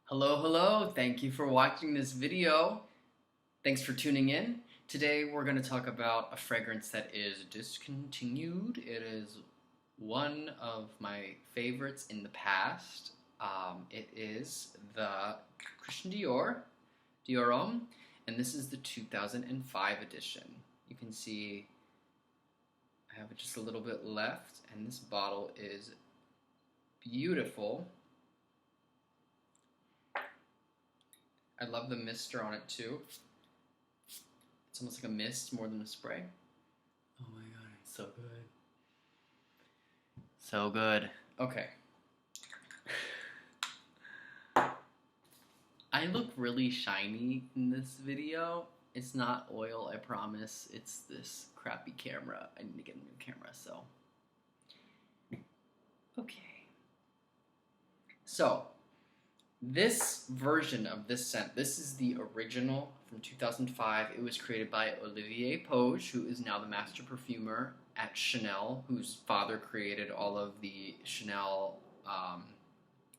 Hello, hello. Thank you for watching this video. Thanks for tuning in. Today we're going to talk about a fragrance that is discontinued. It is one of my favorites in the past. It is the Christian Dior Homme, and this is the 2005 edition. You can see I have just a little bit left, and this bottle is beautiful. I love the mister on it too. It's almost like a mist more than a spray. Oh my god, it's so good. So good. Okay. I look really shiny in this video. It's not oil, I promise. It's this crappy camera. I need to get a new camera, so. Okay. So, this version of this scent, this is the original from 2005. It was created by Olivier Poge, who is now the master perfumer at Chanel, whose father created all of the Chanel, I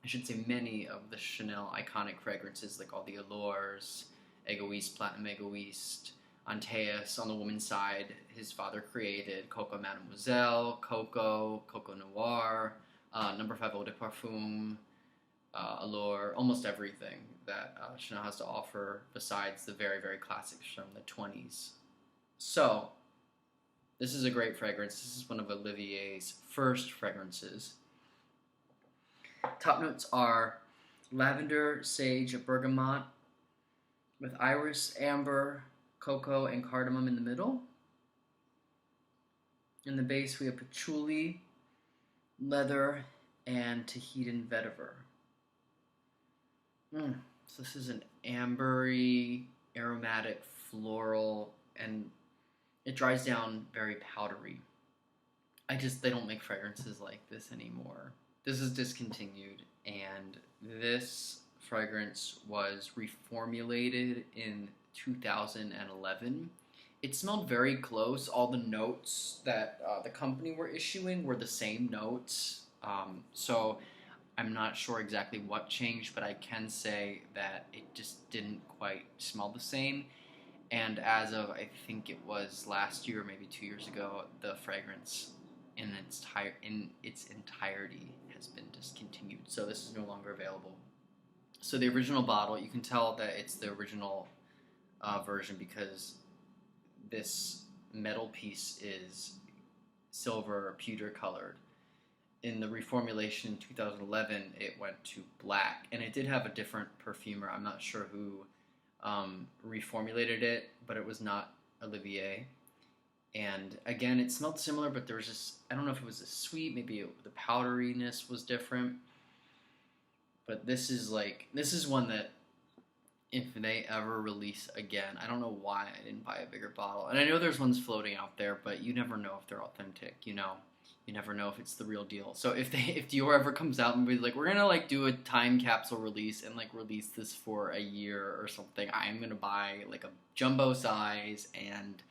should say many of the Chanel iconic fragrances, like all the Allures, Egoiste, Platinum Egoiste, Antaeus. On the woman's side, his father created Coco Mademoiselle, Coco Noir, Number 5 Eau de Parfum, Allure, almost everything that Chanel has to offer besides the very, very classics from the 20s. So, this is a great fragrance. This is one of Olivier's first fragrances. Top notes are lavender, sage, bergamot, with iris, amber, cocoa, and cardamom in the middle. In the base, we have patchouli, leather, and Tahitian vetiver. So this is an ambery, aromatic, floral, and it dries down very powdery. They don't make fragrances like this anymore. This is discontinued, and this fragrance was reformulated in 2011. It smelled very close. All the notes that the company were issuing were the same notes. So I'm not sure exactly what changed, but I can say that it just didn't quite smell the same. And as of, I think it was last year, or maybe 2 years ago, the fragrance in its entirety has been discontinued. So this is no longer available. So the original bottle, you can tell that it's the original version because this metal piece is silver pewter colored. In the reformulation in 2011, it went to black, and it did have a different perfumer. I'm not sure who reformulated it, but it was not Olivier. And again, it smelled similar, but there was just, I don't know if it was a sweet, maybe the powderiness was different. But this is one that if they ever release again, I don't know why I didn't buy a bigger bottle. And I know there's ones floating out there, but you never know if they're authentic, you know. You never know if it's the real deal. So if Dior ever comes out and be like, we're gonna like do a time capsule release and like release this for a year or something, I am gonna buy like a jumbo size and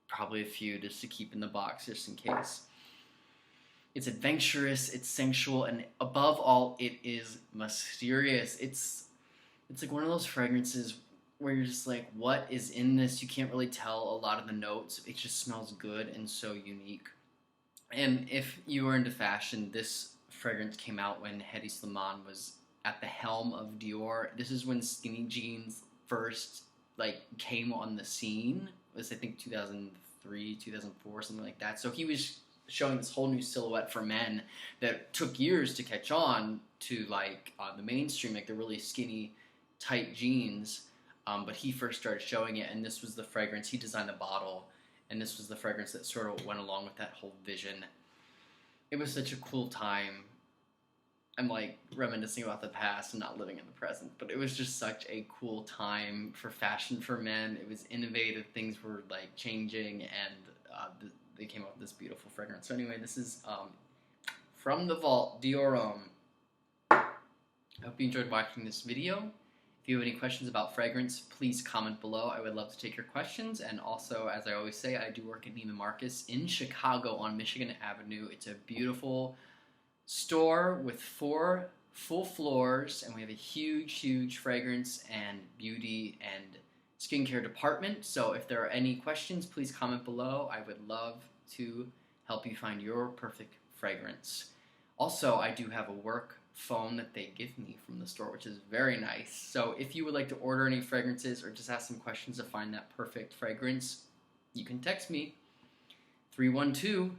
probably a few just to keep in the box just in case. It's adventurous, it's sensual, and above all, it is mysterious. It's like one of those fragrances where you're just like, what is in this? You can't really tell a lot of the notes. It just smells good and so unique. And if you were into fashion, this fragrance came out when Hedi Slimane was at the helm of Dior. This is when skinny jeans first like came on the scene. It was I think 2003, 2004, something like that. So he was showing this whole new silhouette for men that took years to catch on to like the mainstream, like the really skinny, tight jeans. But he first started showing it, and this was the fragrance. He designed the bottle. And this was the fragrance that sort of went along with that whole vision. It was such a cool time. I'm like reminiscing about the past and not living in the present. But it was just such a cool time for fashion for men. It was innovative. Things were like changing, and they came up with this beautiful fragrance. So anyway, this is from the vault, Dior Homme. I hope you enjoyed watching this video. If you have any questions about fragrance, please comment below. I would love to take your questions. And also, as I always say, I do work at Neiman Marcus in Chicago on Michigan Avenue. It's a beautiful store with 4 full floors, and we have a huge fragrance and beauty and skincare department. So if there are any questions, please comment below. I would love to help you find your perfect fragrance. Also, I do have a work phone that they give me from the store, which is very nice. So if you would like to order any fragrances or just ask some questions to find that perfect fragrance, you can text me 312-241-7207,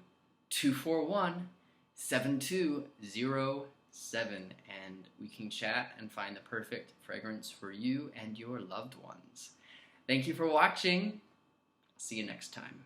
and we can chat and find the perfect fragrance for you and your loved ones. Thank you for watching. See you next time.